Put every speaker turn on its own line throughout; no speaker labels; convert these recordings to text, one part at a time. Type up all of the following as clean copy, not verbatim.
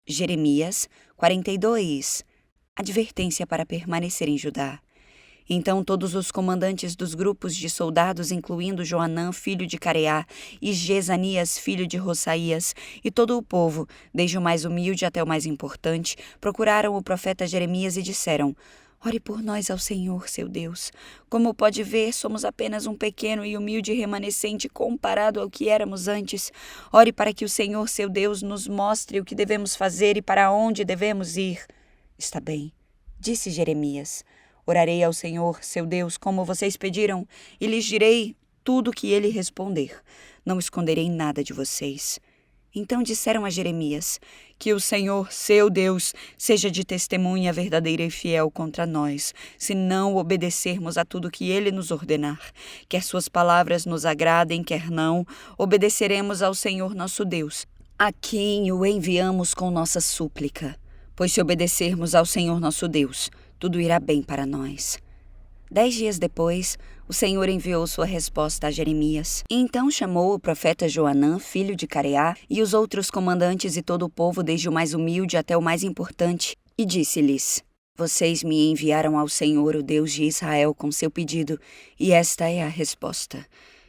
Jeremias 42. Advertência para permanecer em Judá. Então todos os comandantes dos grupos de soldados, incluindo Joanã, filho de Careá, e Jezanias, filho de Roçaías, e todo o povo, desde o mais humilde até o mais importante, procuraram o profeta Jeremias e disseram: Ore por nós ao Senhor, seu Deus. Como pode ver, somos apenas um pequeno e humilde remanescente comparado ao que éramos antes. Ore para que o Senhor, seu Deus, nos mostre o que devemos fazer e para onde devemos ir. Está bem, disse Jeremias. Orarei ao Senhor, seu Deus, como vocês pediram, e lhes direi tudo o que ele responder. Não esconderei nada de vocês. Então disseram a Jeremias: Que o Senhor, seu Deus, seja de testemunha verdadeira e fiel contra nós, se não obedecermos a tudo que ele nos ordenar. Quer suas palavras nos agradem, quer não, obedeceremos ao Senhor nosso Deus, a quem o enviamos com nossa súplica. Pois se obedecermos ao Senhor nosso Deus, tudo irá bem para nós. 10 dias depois, o Senhor enviou sua resposta a Jeremias. E então chamou o profeta Joanã, filho de Careá, e os outros comandantes e todo o povo, desde o mais humilde até o mais importante, e disse-lhes: Vocês me enviaram ao Senhor, o Deus de Israel, com seu pedido, e esta é a resposta.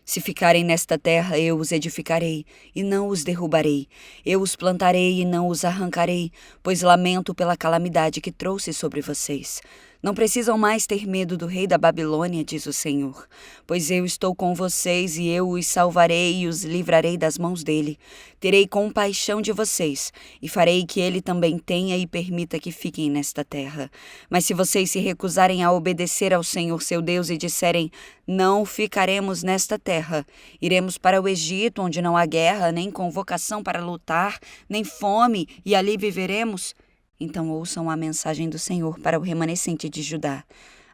Se ficarem nesta terra, eu os edificarei, e não os derrubarei. Eu os plantarei e não os arrancarei, pois lamento pela calamidade que trouxe sobre vocês. Não precisam mais ter medo do rei da Babilônia, diz o Senhor, pois eu estou com vocês e eu os salvarei e os livrarei das mãos dele. Terei compaixão de vocês e farei que ele também tenha e permita que fiquem nesta terra. Mas se vocês se recusarem a obedecer ao Senhor seu Deus e disserem: Não ficaremos nesta terra, iremos para o Egito, onde não há guerra, nem convocação para lutar, nem fome, e ali viveremos, então ouçam a mensagem do Senhor para o remanescente de Judá.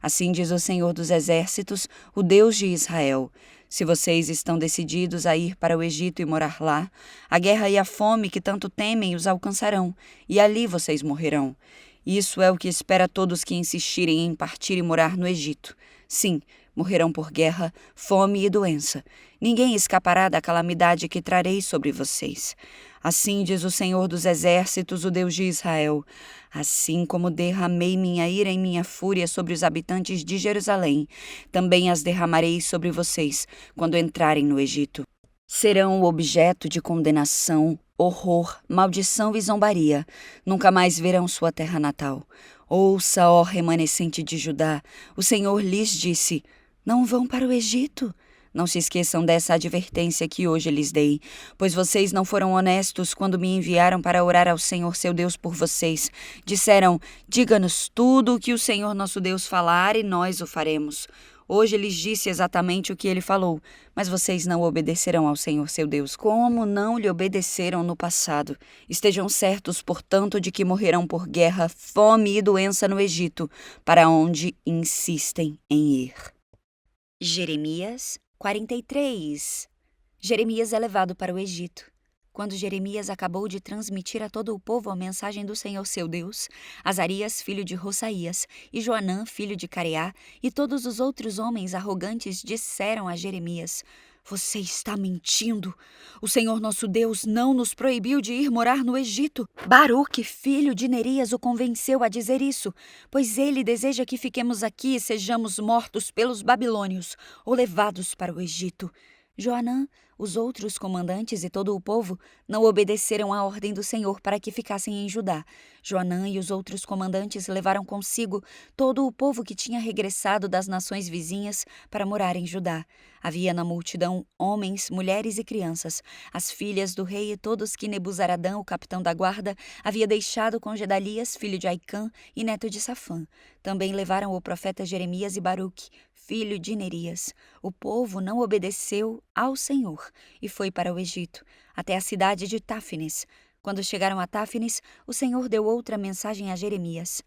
Assim diz o Senhor dos Exércitos, o Deus de Israel: Se vocês estão decididos a ir para o Egito e morar lá, a guerra e a fome que tanto temem os alcançarão, e ali vocês morrerão. Isso é o que espera todos que insistirem em partir e morar no Egito. Sim, morrerão por guerra, fome e doença. Ninguém escapará da calamidade que trarei sobre vocês. Assim diz o Senhor dos Exércitos, o Deus de Israel: Assim como derramei minha ira e minha fúria sobre os habitantes de Jerusalém, também as derramarei sobre vocês quando entrarem no Egito. Serão objeto de condenação, horror, maldição e zombaria. Nunca mais verão sua terra natal. Ouça, ó remanescente de Judá, o Senhor lhes disse: Não vão para o Egito. Não se esqueçam dessa advertência que hoje lhes dei, pois vocês não foram honestos quando me enviaram para orar ao Senhor seu Deus por vocês. Disseram: Diga-nos tudo o que o Senhor nosso Deus falar e nós o faremos. Hoje lhes disse exatamente o que ele falou, mas vocês não obedecerão ao Senhor seu Deus, como não lhe obedeceram no passado. Estejam certos, portanto, de que morrerão por guerra, fome e doença no Egito, para onde insistem em ir. Jeremias 43. Jeremias é levado para o Egito. Quando Jeremias acabou de transmitir a todo o povo a mensagem do Senhor seu Deus, Azarias, filho de Roçaías, e Joanã, filho de Careá, e todos os outros homens arrogantes disseram a Jeremias: Você está mentindo. O Senhor nosso Deus não nos proibiu de ir morar no Egito. Baruque, filho de Nerias, o convenceu a dizer isso, pois ele deseja que fiquemos aqui e sejamos mortos pelos babilônios ou levados para o Egito. Joanã, os outros comandantes e todo o povo não obedeceram à ordem do Senhor para que ficassem em Judá. Joanã e os outros comandantes levaram consigo todo o povo que tinha regressado das nações vizinhas para morar em Judá. Havia na multidão homens, mulheres e crianças, as filhas do rei e todos que Nebuzaradã, o capitão da guarda, havia deixado com Gedalias, filho de Aicã e neto de Safã. Também levaram o profeta Jeremias e Baruque, filho de Nerias. O povo não obedeceu ao Senhor e foi para o Egito, até a cidade de Táfnis. Quando chegaram a Táfnis, o Senhor deu outra mensagem a Jeremias: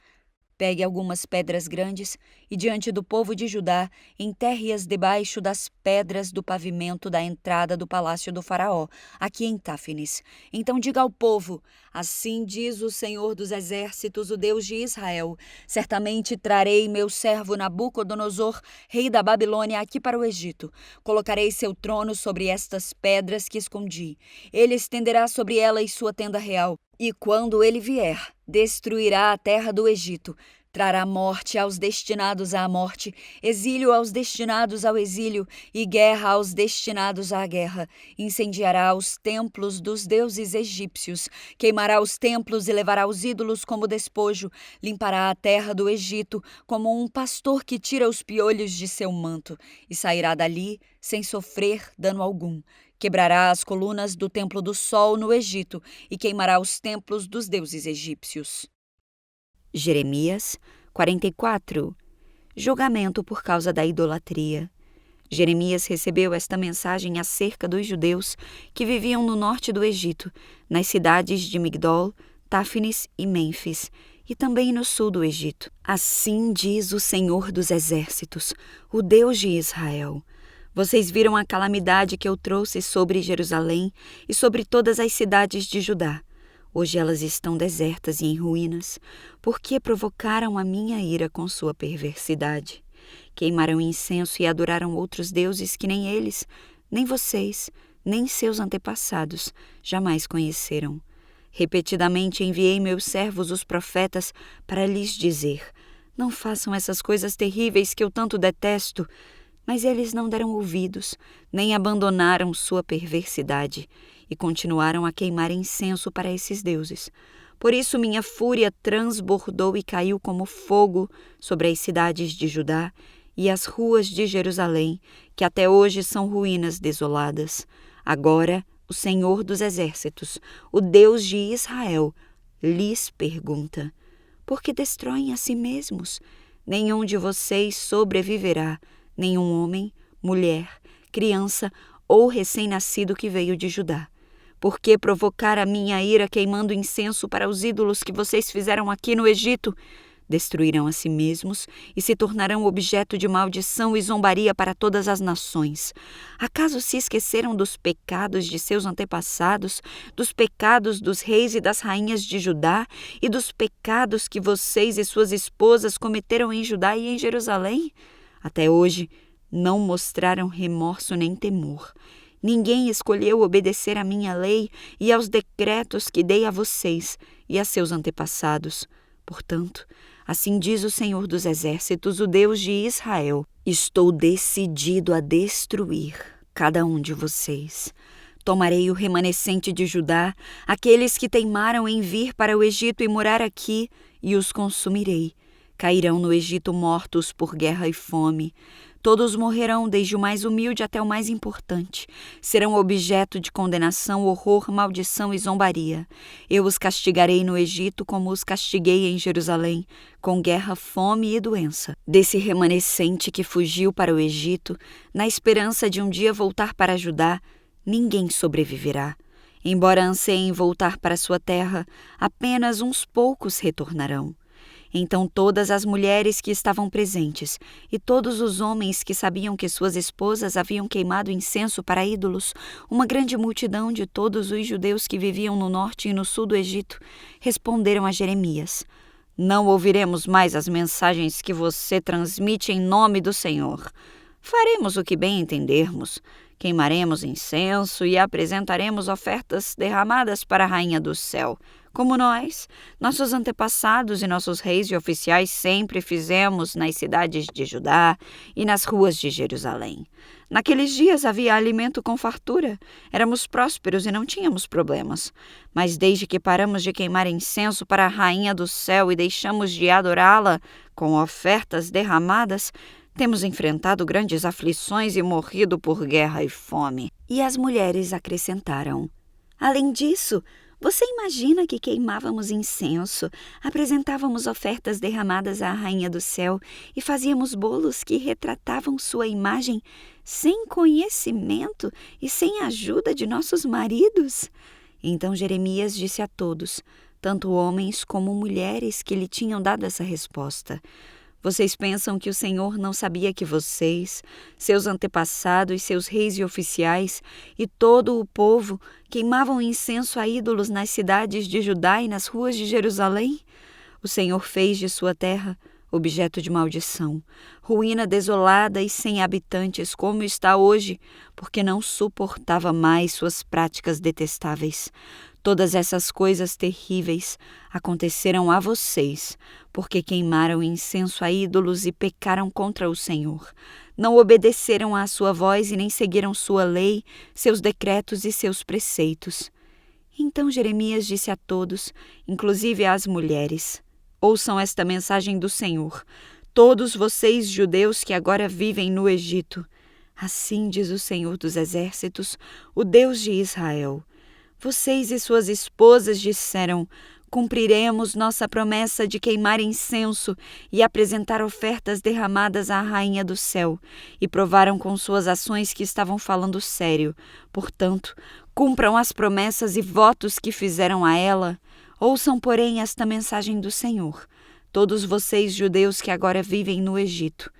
Pegue algumas pedras grandes e, diante do povo de Judá, enterre-as debaixo das pedras do pavimento da entrada do palácio do faraó, aqui em Táfnis. Então diga ao povo: Assim diz o Senhor dos Exércitos, o Deus de Israel: Certamente trarei meu servo Nabucodonosor, rei da Babilônia, aqui para o Egito. Colocarei seu trono sobre estas pedras que escondi. Ele estenderá sobre elas sua tenda real. E quando ele vier, destruirá a terra do Egito, trará morte aos destinados à morte, exílio aos destinados ao exílio e guerra aos destinados à guerra. Incendiará os templos dos deuses egípcios, queimará os templos e levará os ídolos como despojo, limpará a terra do Egito como um pastor que tira os piolhos de seu manto, e sairá dali sem sofrer dano algum. Quebrará as colunas do templo do sol no Egito e queimará os templos dos deuses egípcios. Jeremias 44. Julgamento por causa da idolatria. Jeremias recebeu esta mensagem acerca dos judeus que viviam no norte do Egito, nas cidades de Migdol, Táfnis e Mênfis, e também no sul do Egito. Assim diz o Senhor dos Exércitos, o Deus de Israel: vocês viram a calamidade que eu trouxe sobre Jerusalém e sobre todas as cidades de Judá. Hoje elas estão desertas e em ruínas, porque provocaram a minha ira com sua perversidade. Queimaram incenso e adoraram outros deuses que nem eles, nem vocês, nem seus antepassados jamais conheceram. Repetidamente enviei meus servos os profetas para lhes dizer: não façam essas coisas terríveis que eu tanto detesto. Mas eles não deram ouvidos, nem abandonaram sua perversidade, e continuaram a queimar incenso para esses deuses. Por isso minha fúria transbordou e caiu como fogo sobre as cidades de Judá e as ruas de Jerusalém, que até hoje são ruínas desoladas. Agora o Senhor dos Exércitos, o Deus de Israel, lhes pergunta: por que destroem a si mesmos? Nenhum de vocês sobreviverá, nenhum homem, mulher, criança ou recém-nascido que veio de Judá. Por que provocar a minha ira queimando incenso para os ídolos que vocês fizeram aqui no Egito? Destruirão a si mesmos e se tornarão objeto de maldição e zombaria para todas as nações. Acaso se esqueceram dos pecados de seus antepassados, dos pecados dos reis e das rainhas de Judá e dos pecados que vocês e suas esposas cometeram em Judá e em Jerusalém? Até hoje, não mostraram remorso nem temor. Ninguém escolheu obedecer à minha lei e aos decretos que dei a vocês e a seus antepassados. Portanto, assim diz o Senhor dos Exércitos, o Deus de Israel: estou decidido a destruir cada um de vocês. Tomarei o remanescente de Judá, aqueles que teimaram em vir para o Egito e morar aqui, e os consumirei. Cairão no Egito mortos por guerra e fome. Todos morrerão, desde o mais humilde até o mais importante. Serão objeto de condenação, horror, maldição e zombaria. Eu os castigarei no Egito como os castiguei em Jerusalém, com guerra, fome e doença. Desse remanescente que fugiu para o Egito, na esperança de um dia voltar para Judá, ninguém sobreviverá. Embora anseiem voltar para sua terra, apenas uns poucos retornarão. Então todas as mulheres que estavam presentes e todos os homens que sabiam que suas esposas haviam queimado incenso para ídolos, uma grande multidão de todos os judeus que viviam no norte e no sul do Egito, responderam a Jeremias: não ouviremos mais as mensagens que você transmite em nome do Senhor. Faremos o que bem entendermos. Queimaremos incenso e apresentaremos ofertas derramadas para a Rainha do Céu, como nós, nossos antepassados e nossos reis e oficiais sempre fizemos nas cidades de Judá e nas ruas de Jerusalém. Naqueles dias havia alimento com fartura, éramos prósperos e não tínhamos problemas. Mas desde que paramos de queimar incenso para a Rainha do Céu e deixamos de adorá-la com ofertas derramadas, temos enfrentado grandes aflições e morrido por guerra e fome. E as mulheres acrescentaram: além disso, você imagina que queimávamos incenso, apresentávamos ofertas derramadas à Rainha do Céu e fazíamos bolos que retratavam sua imagem sem conhecimento e sem a ajuda de nossos maridos? Então Jeremias disse a todos, tanto homens como mulheres que lhe tinham dado essa resposta: vocês pensam que o Senhor não sabia que vocês, seus antepassados, seus reis e oficiais e todo o povo queimavam incenso a ídolos nas cidades de Judá e nas ruas de Jerusalém? O Senhor fez de sua terra objeto de maldição, ruína desolada e sem habitantes como está hoje, porque não suportava mais suas práticas detestáveis. Todas essas coisas terríveis aconteceram a vocês, porque queimaram incenso a ídolos e pecaram contra o Senhor. Não obedeceram à sua voz e nem seguiram sua lei, seus decretos e seus preceitos. Então Jeremias disse a todos, inclusive às mulheres: ouçam esta mensagem do Senhor, todos vocês judeus que agora vivem no Egito. Assim diz o Senhor dos Exércitos, o Deus de Israel. Vocês e suas esposas disseram: cumpriremos nossa promessa de queimar incenso e apresentar ofertas derramadas à Rainha do Céu, e provaram com suas ações que estavam falando sério. Portanto, cumpram as promessas e votos que fizeram a ela. Ouçam, porém, esta mensagem do Senhor, todos vocês judeus que agora vivem no Egito.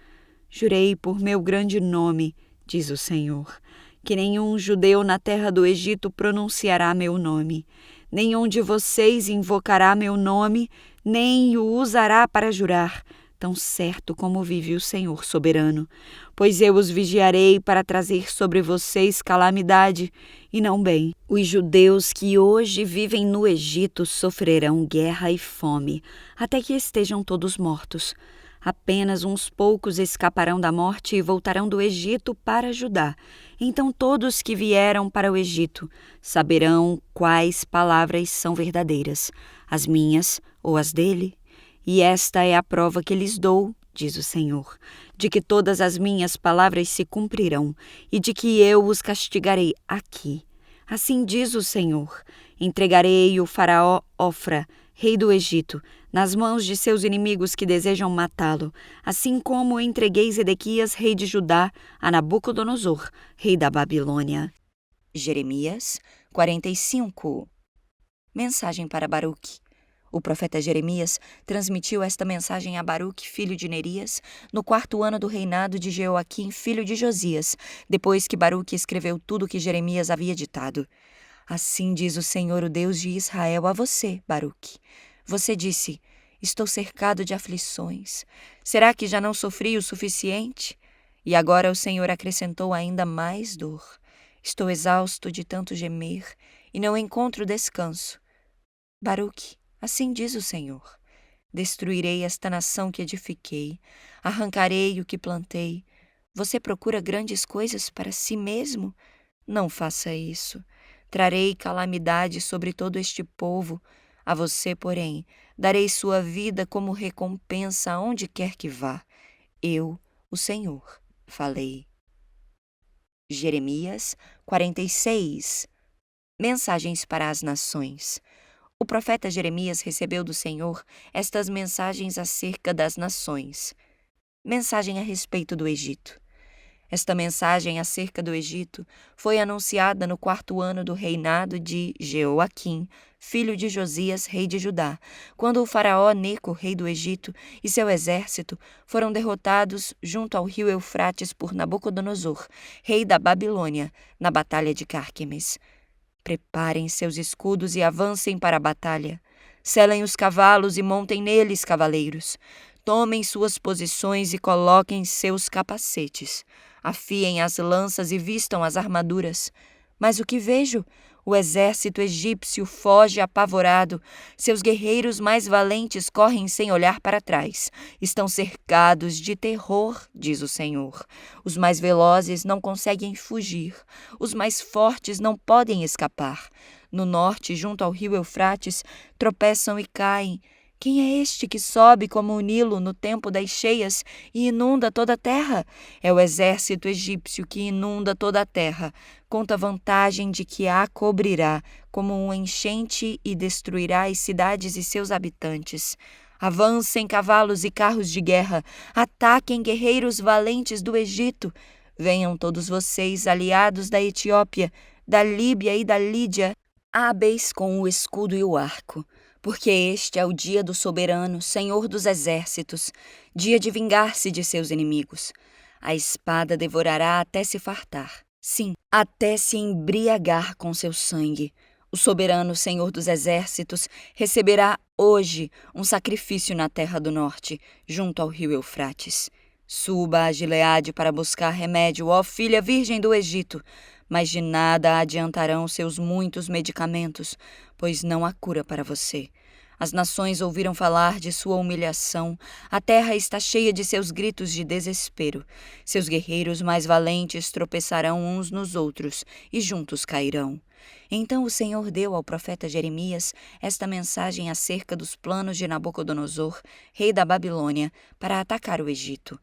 Jurei por meu grande nome, diz o Senhor, que nenhum judeu na terra do Egito pronunciará meu nome. Nenhum de vocês invocará meu nome, nem o usará para jurar, tão certo como vive o Senhor soberano. Pois eu os vigiarei para trazer sobre vocês calamidade, e não bem. Os judeus que hoje vivem no Egito sofrerão guerra e fome, até que estejam todos mortos. Apenas uns poucos escaparão da morte e voltarão do Egito para Judá. Então todos que vieram para o Egito saberão quais palavras são verdadeiras, as minhas ou as dele. E esta é a prova que lhes dou, diz o Senhor, de que todas as minhas palavras se cumprirão e de que eu os castigarei aqui. Assim diz o Senhor: entregarei o faraó Ofra, rei do Egito, nas mãos de seus inimigos que desejam matá-lo, assim como entreguei Zedequias, rei de Judá, a Nabucodonosor, rei da Babilônia. Jeremias 45. Mensagem para Baruque. O profeta Jeremias transmitiu esta mensagem a Baruque, filho de Nerias, no 4º ano do reinado de Jeoaquim, filho de Josias, depois que Baruque escreveu tudo o que Jeremias havia ditado. Assim diz o Senhor, o Deus de Israel, a você, Baruque. Você disse: estou cercado de aflições. Será que já não sofri o suficiente? E agora o Senhor acrescentou ainda mais dor. Estou exausto de tanto gemer e não encontro descanso. Baruque, assim diz o Senhor: destruirei esta nação que edifiquei, arrancarei o que plantei. Você procura grandes coisas para si mesmo? Não faça isso. Trarei calamidade sobre todo este povo. A você, porém, darei sua vida como recompensa aonde quer que vá. Eu, o Senhor, falei. Jeremias 46. Mensagens para as nações. O profeta Jeremias recebeu do Senhor estas mensagens acerca das nações. Mensagem a respeito do Egito. Esta mensagem acerca do Egito foi anunciada no 4º ano do reinado de Jeoaquim, filho de Josias, rei de Judá, quando o faraó Neco, rei do Egito, e seu exército foram derrotados junto ao rio Eufrates por Nabucodonosor, rei da Babilônia, na batalha de Cárquemes. Preparem seus escudos e avancem para a batalha. Selem os cavalos e montem neles, cavaleiros. Tomem suas posições e coloquem seus capacetes. Afiem as lanças e vistam as armaduras. Mas o que vejo? O exército egípcio foge apavorado. Seus guerreiros mais valentes correm sem olhar para trás. Estão cercados de terror, diz o Senhor. Os mais velozes não conseguem fugir. Os mais fortes não podem escapar. No norte, junto ao rio Eufrates, tropeçam e caem. Quem é este que sobe como o Nilo no tempo das cheias e inunda toda a terra? É o exército egípcio que inunda toda a terra. Conta vantagem de que a cobrirá como um enchente e destruirá as cidades e seus habitantes. Avancem cavalos e carros de guerra. Ataquem guerreiros valentes do Egito. Venham todos vocês, aliados da Etiópia, da Líbia e da Lídia, hábeis com o escudo e o arco. Porque este é o dia do soberano, Senhor dos exércitos, dia de vingar-se de seus inimigos. A espada devorará até se fartar, sim, até se embriagar com seu sangue. O soberano Senhor dos exércitos receberá hoje um sacrifício na terra do norte, junto ao rio Eufrates. Suba a Gileade para buscar remédio, ó filha virgem do Egito, mas de nada adiantarão seus muitos medicamentos, pois não há cura para você. As nações ouviram falar de sua humilhação, a terra está cheia de seus gritos de desespero. Seus guerreiros mais valentes tropeçarão uns nos outros e juntos cairão. Então o Senhor deu ao profeta Jeremias esta mensagem acerca dos planos de Nabucodonosor, rei da Babilônia, para atacar o Egito.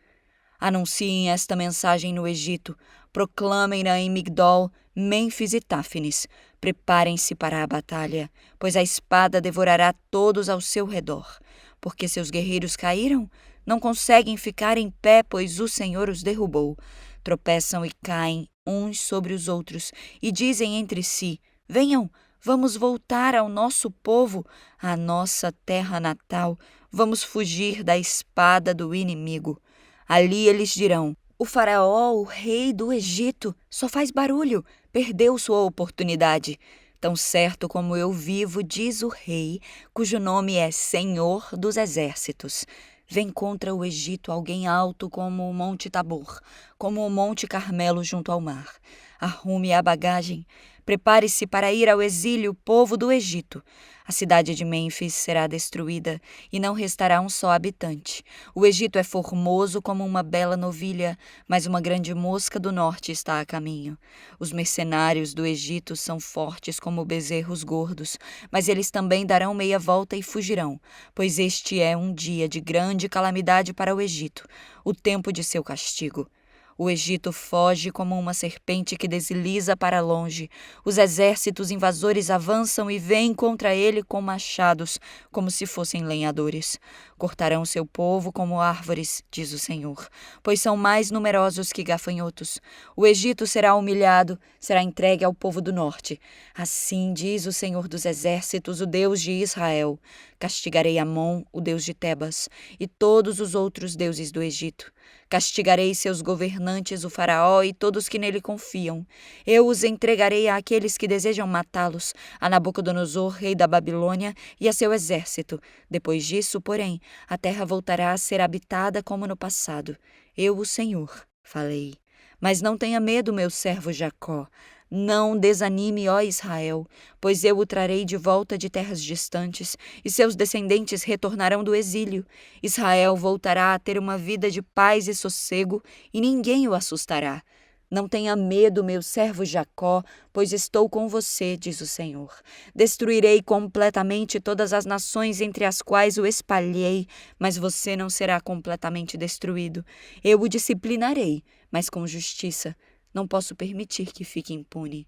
Anunciem esta mensagem no Egito, proclamem-na em Migdol, Mênfis e Táfnis. Preparem-se para a batalha, pois a espada devorará todos ao seu redor. Porque seus guerreiros caíram? Não conseguem ficar em pé, pois o Senhor os derrubou. Tropeçam e caem uns sobre os outros e dizem entre si: venham, vamos voltar ao nosso povo, à nossa terra natal. Vamos fugir da espada do inimigo. Ali eles dirão: o faraó, o rei do Egito, só faz barulho, perdeu sua oportunidade. Tão certo como eu vivo, diz o rei, cujo nome é Senhor dos Exércitos. Vem contra o Egito alguém alto como o Monte Tabor, como o Monte Carmelo junto ao mar. Arrume a bagagem. Prepare-se para ir ao exílio, povo do Egito. A cidade de Mênfis será destruída e não restará um só habitante. O Egito é formoso como uma bela novilha, mas uma grande mosca do norte está a caminho. Os mercenários do Egito são fortes como bezerros gordos, mas eles também darão meia volta e fugirão, pois este é um dia de grande calamidade para o Egito, o tempo de seu castigo. O Egito foge como uma serpente que desliza para longe. Os exércitos invasores avançam e vêm contra ele com machados, como se fossem lenhadores. Cortarão seu povo como árvores, diz o Senhor, pois são mais numerosos que gafanhotos. O Egito será humilhado, será entregue ao povo do norte. Assim diz o Senhor dos Exércitos, o Deus de Israel: castigarei Amon, o Deus de Tebas, e todos os outros deuses do Egito. Castigarei seus governantes, o faraó e todos que nele confiam. Eu os entregarei àqueles que desejam matá-los, a Nabucodonosor, rei da Babilônia, e a seu exército. Depois disso, porém, a terra voltará a ser habitada como no passado. Eu, o Senhor, falei. Mas não tenha medo, meu servo Jacó. Não desanime, ó Israel, pois eu o trarei de volta de terras distantes, e seus descendentes retornarão do exílio. Israel voltará a ter uma vida de paz e sossego, e ninguém o assustará. Não tenha medo, meu servo Jacó, pois estou com você, diz o Senhor. Destruirei completamente todas as nações entre as quais o espalhei, mas você não será completamente destruído. Eu o disciplinarei, mas com justiça. Não posso permitir que fique impune.